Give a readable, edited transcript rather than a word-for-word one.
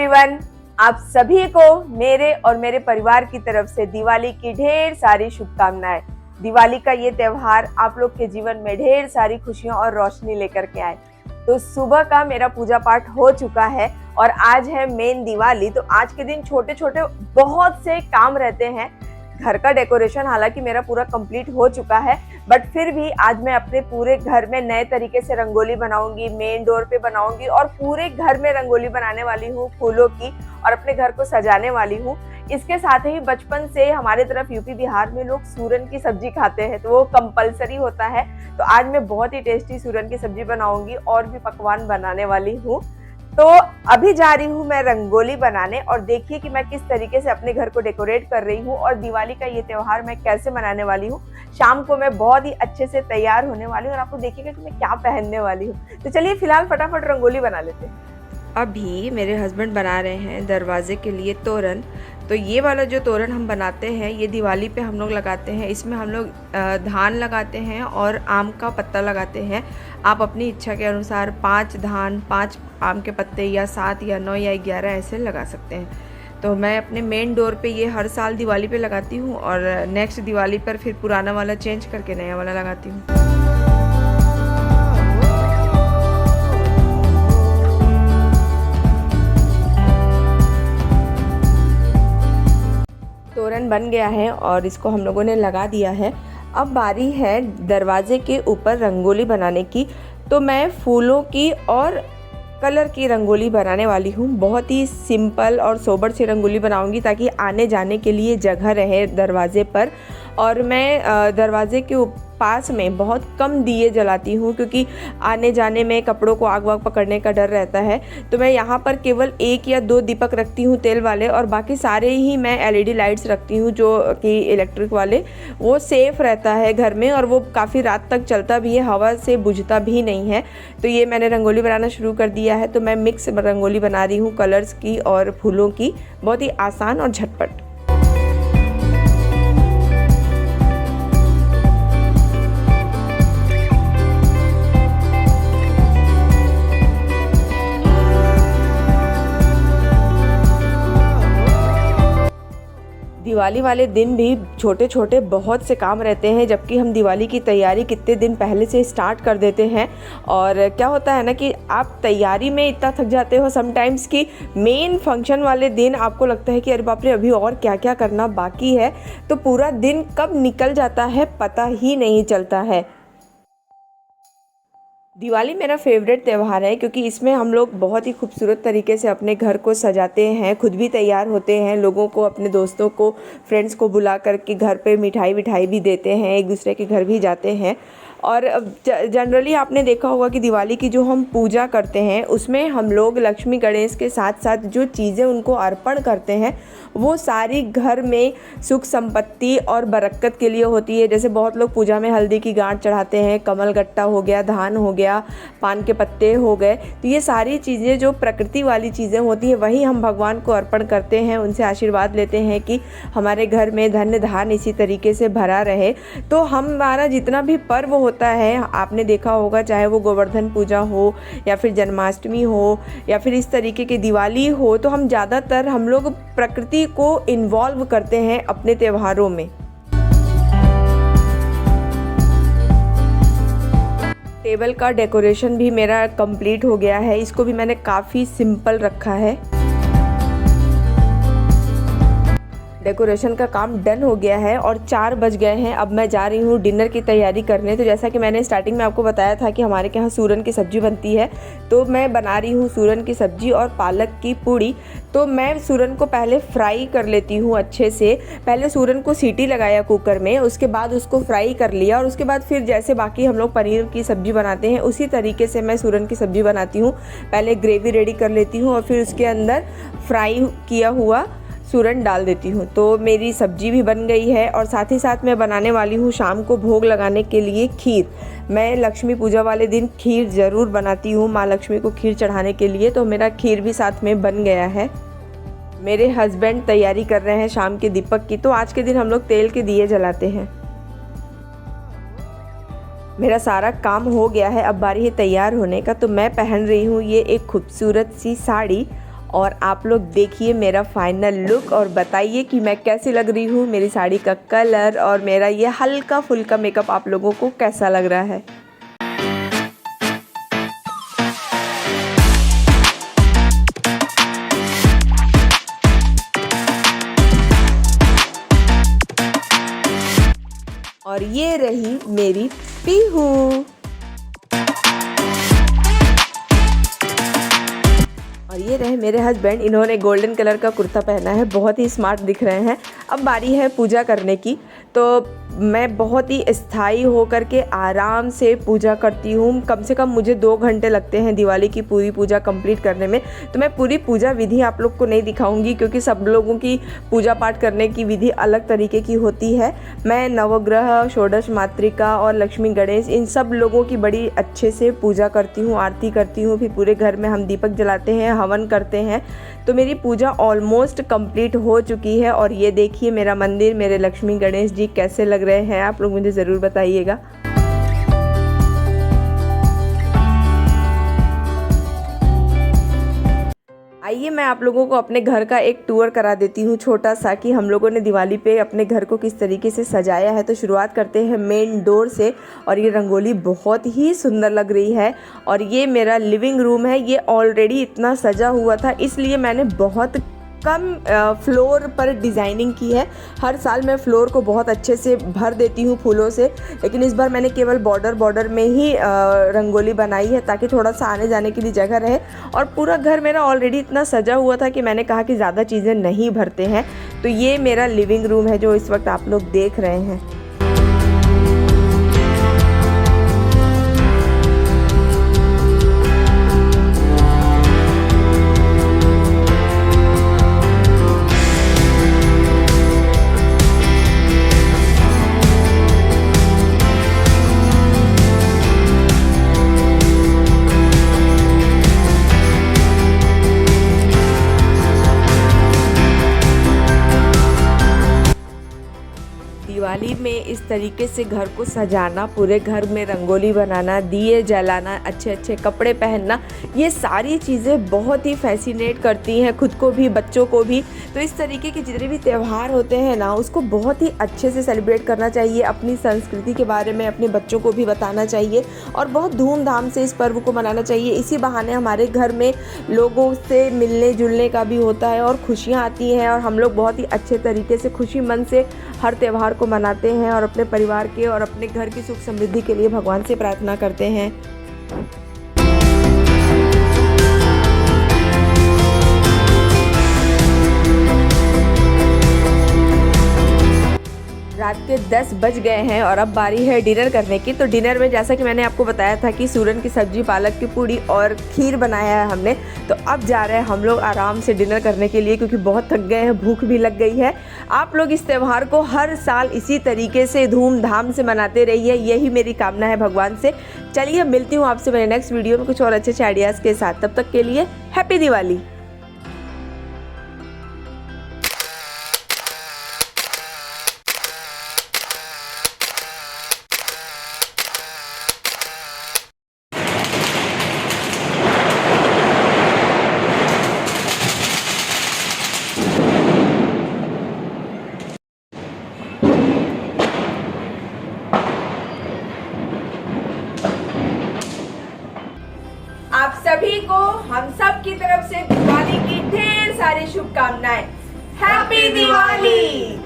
Everyone, आप सभी को मेरे और मेरे परिवार की तरफ से दिवाली की ढेर सारी शुभकामनाएं। दिवाली का ये त्योहार आप लोग के जीवन में ढेर सारी खुशियों और रोशनी लेकर के आए। तो सुबह का मेरा पूजा पाठ हो चुका है और आज है मेन दिवाली। तो आज के दिन छोटे छोटे बहुत से काम रहते हैं। घर का डेकोरेशन हालांकि मेरा पूरा कंप्लीट हो चुका है, बट फिर भी आज मैं अपने पूरे घर में नए तरीके से रंगोली बनाऊंगी, मेन डोर पे बनाऊंगी और पूरे घर में रंगोली बनाने वाली हूँ फूलों की और अपने घर को सजाने वाली हूँ। इसके साथ ही बचपन से हमारे तरफ यूपी बिहार में लोग सूरन की सब्जी खाते हैं, तो वो कंपलसरी होता है। तो आज मैं बहुत ही टेस्टी सूरन की सब्जी बनाऊंगी और भी पकवान बनाने वाली हूँ। तो अभी जा रही हूँ मैं रंगोली बनाने और देखिए कि मैं किस तरीके से अपने घर को डेकोरेट कर रही हूँ और दिवाली का ये त्योहार मैं कैसे मनाने वाली हूँ। शाम को मैं बहुत ही अच्छे से तैयार होने वाली हूँ और आपको देखिएगा कि मैं क्या पहनने वाली हूँ। तो चलिए फिलहाल फटाफट रंगोली बना लेते हैं। अभी मेरे हस्बैंड बना रहे हैं दरवाजे के लिए तोरण। तो ये वाला जो तोरण हम बनाते हैं ये दिवाली पे हम लोग लगाते हैं। इसमें हम लोग धान लगाते हैं और आम का पत्ता लगाते हैं। आप अपनी इच्छा के अनुसार 5 धान, 5 आम के पत्ते या 7 या 9 या 11 ऐसे लगा सकते हैं। तो मैं अपने मेन डोर पे ये हर साल दिवाली पे लगाती हूँ और नेक्स्ट दिवाली पर फिर पुराना वाला चेंज करके नया वाला लगाती हूँ। तोरण बन गया है और इसको हम लोगों ने लगा दिया है। अब बारी है दरवाजे के ऊपर रंगोली बनाने की। तो मैं फूलों की और कलर की रंगोली बनाने वाली हूँ। बहुत ही सिंपल और सोबर सी रंगोली बनाऊंगी ताकि आने जाने के लिए जगह रहे दरवाजे पर। और मैं दरवाजे के पास में बहुत कम दिए जलाती हूँ क्योंकि आने जाने में कपड़ों को आग वाग पकड़ने का डर रहता है। तो मैं यहाँ पर केवल 1 या 2 दीपक रखती हूँ तेल वाले और बाकी सारे ही मैं LED लाइट्स रखती हूँ जो कि इलेक्ट्रिक वाले। वो सेफ़ रहता है घर में और वो काफ़ी रात तक चलता भी है, हवा से बुझता भी नहीं है। तो ये मैंने रंगोली बनाना शुरू कर दिया है। तो मैं मिक्स रंगोली बना रही हूँ कलर्स की और फूलों की, बहुत ही आसान और झटपट। दिवाली वाले दिन भी छोटे छोटे बहुत से काम रहते हैं, जबकि हम दिवाली की तैयारी कितने दिन पहले से स्टार्ट कर देते हैं। और क्या होता है ना कि आप तैयारी में इतना थक जाते हो समटाइम्स कि मेन फंक्शन वाले दिन आपको लगता है कि अरे बाप रे अभी और क्या क्या करना बाकी है। तो पूरा दिन कब निकल जाता है पता ही नहीं चलता है। दिवाली मेरा फेवरेट त्यौहार है क्योंकि इसमें हम लोग बहुत ही खूबसूरत तरीके से अपने घर को सजाते हैं, खुद भी तैयार होते हैं, लोगों को, अपने दोस्तों को, फ्रेंड्स को बुला करके घर पे मिठाई भी देते हैं, एक दूसरे के घर भी जाते हैं। और जनरली आपने देखा होगा कि दिवाली की जो हम पूजा करते हैं उसमें हम लोग लक्ष्मी गणेश के साथ साथ जो चीज़ें उनको अर्पण करते हैं वो सारी घर में सुख संपत्ति और बरकत के लिए होती है। जैसे बहुत लोग पूजा में हल्दी की गांठ चढ़ाते हैं, कमल गट्टा हो गया, धान हो गया, पान के पत्ते हो गए। तो ये सारी चीज़ें जो प्रकृति वाली चीज़ें होती है वही हम भगवान को अर्पण करते हैं, उनसे आशीर्वाद लेते हैं कि हमारे घर में धन्य धान इसी तरीके से भरा रहे। तो हमारा जितना भी पर्व होता है आपने देखा होगा, चाहे वो गोवर्धन पूजा हो या फिर जन्माष्टमी हो या फिर इस तरीके की दिवाली हो, तो हम ज़्यादातर हम लोग प्रकृति को इन्वॉल्व करते हैं अपने त्योहारों में। टेबल का डेकोरेशन भी मेरा कंप्लीट हो गया है। इसको भी मैंने काफ़ी सिंपल रखा है। डेकोरेशन का काम डन हो गया है और 4 बज गए हैं। अब मैं जा रही हूँ डिनर की तैयारी करने। तो जैसा कि मैंने स्टार्टिंग में आपको बताया था कि हमारे यहाँ सूरन की सब्ज़ी बनती है, तो मैं बना रही हूँ सूरन की सब्ज़ी और पालक की पूड़ी। तो मैं सूरन को पहले फ्राई कर लेती हूँ अच्छे से। पहले सूरन को सीटी लगाया कुकर में, उसके बाद उसको फ्राई कर लिया और उसके बाद फिर जैसे बाकी हम लोग पनीर की सब्ज़ी बनाते हैं उसी तरीके से मैं सूरन की सब्ज़ी बनाती हूँ। पहले ग्रेवी रेडी कर लेती हूँ और फिर उसके अंदर फ्राई किया हुआ सूरन डाल देती हूँ। तो मेरी सब्जी भी बन गई है और साथ ही साथ मैं बनाने वाली हूँ शाम को भोग लगाने के लिए खीर। मैं लक्ष्मी पूजा वाले दिन खीर ज़रूर बनाती हूँ माँ लक्ष्मी को खीर चढ़ाने के लिए। तो मेरा खीर भी साथ में बन गया है। मेरे हस्बैंड तैयारी कर रहे हैं शाम के दीपक की। तो आज के दिन हम लोग तेल के दिए जलाते हैं। मेरा सारा काम हो गया है, अब बारी है तैयार होने का। तो मैं पहन रही हूँ ये एक खूबसूरत सी साड़ी और आप लोग देखिए मेरा फाइनल लुक और बताइए कि मैं कैसी लग रही हूँ। मेरी साड़ी का कलर और मेरा ये हल्का फुल्का मेकअप आप लोगों को कैसा लग रहा है। और ये रही मेरी पीहू। और ये रहे मेरे हस्बैंड, इन्होंने गोल्डन कलर का कुर्ता पहना है, बहुत ही स्मार्ट दिख रहे हैं। अब बारी है पूजा करने की, तो मैं बहुत ही स्थायी होकर के आराम से पूजा करती हूँ। कम से कम मुझे 2 घंटे लगते हैं दिवाली की पूरी पूजा कंप्लीट करने में। तो मैं पूरी पूजा विधि आप लोग को नहीं दिखाऊंगी क्योंकि सब लोगों की पूजा पाठ करने की विधि अलग तरीके की होती है। मैं नवग्रह, षोडश मातृका और लक्ष्मी गणेश इन सब लोगों की बड़ी अच्छे से पूजा करती हूँ, आरती करती हूँ। फिर पूरे घर में हम दीपक जलाते हैं, हवन करते हैं। तो मेरी पूजा ऑलमोस्ट कंप्लीट हो चुकी है। और ये देखिए मेरा मंदिर, मेरे लक्ष्मी गणेश जी कैसे लग रहे हैं, आप लोग मुझे ज़रूर बताइएगा। आइए मैं आप लोगों को अपने घर का एक टूर करा देती हूँ छोटा सा, कि हम लोगों ने दिवाली पे अपने घर को किस तरीके से सजाया है। तो शुरुआत करते हैं मेन डोर से। और ये रंगोली बहुत ही सुंदर लग रही है। और ये मेरा लिविंग रूम है, ये ऑलरेडी इतना सजा हुआ था, इसलिए मैंने बहुत कम फ्लोर पर डिज़ाइनिंग की है। हर साल मैं फ्लोर को बहुत अच्छे से भर देती हूँ फूलों से, लेकिन इस बार मैंने केवल बॉर्डर में ही रंगोली बनाई है ताकि थोड़ा सा आने जाने के लिए जगह रहे। और पूरा घर मेरा ऑलरेडी इतना सजा हुआ था कि मैंने कहा कि ज़्यादा चीज़ें नहीं भरते हैं। तो ये मेरा लिविंग रूम है जो इस वक्त आप लोग देख रहे हैं। दिवाली में इस तरीके से घर को सजाना, पूरे घर में रंगोली बनाना, दिए जलाना, अच्छे अच्छे कपड़े पहनना, ये सारी चीज़ें बहुत ही फैसिनेट करती हैं खुद को भी, बच्चों को भी। तो इस तरीके के जितने भी त्यौहार होते हैं ना, उसको बहुत ही अच्छे से सेलिब्रेट करना चाहिए। अपनी संस्कृति के बारे में अपने बच्चों को भी बताना चाहिए और बहुत धूमधाम से इस पर्व को मनाना चाहिए। इसी बहाने हमारे घर में लोगों से मिलने जुलने का भी होता है और खुशियाँ आती हैं। और हम लोग बहुत ही अच्छे तरीके से खुशी मन से हर त्यौहार को मनाते हैं और अपने परिवार के और अपने घर की सुख समृद्धि के लिए भगवान से प्रार्थना करते हैं। रात के 10 बज गए हैं और अब बारी है डिनर करने की। तो डिनर में जैसा कि मैंने आपको बताया था कि सूरन की सब्जी, पालक की पूड़ी और खीर बनाया है हमने। तो अब जा रहे हैं हम लोग आराम से डिनर करने के लिए क्योंकि बहुत थक गए हैं, भूख भी लग गई है। आप लोग इस त्यौहार को हर साल इसी तरीके से धूमधाम से मनाते रहिए, यही मेरी कामना है भगवान से। चलिए मिलती हूँ आपसे मेरे नेक्स्ट वीडियो में कुछ और अच्छे अच्छे आइडियाज़ के साथ। तब तक के लिए हैप्पी दिवाली। आप सभी को हम सब की तरफ से दिवाली की ढेर सारी शुभकामनाएं। हैप्पी दिवाली।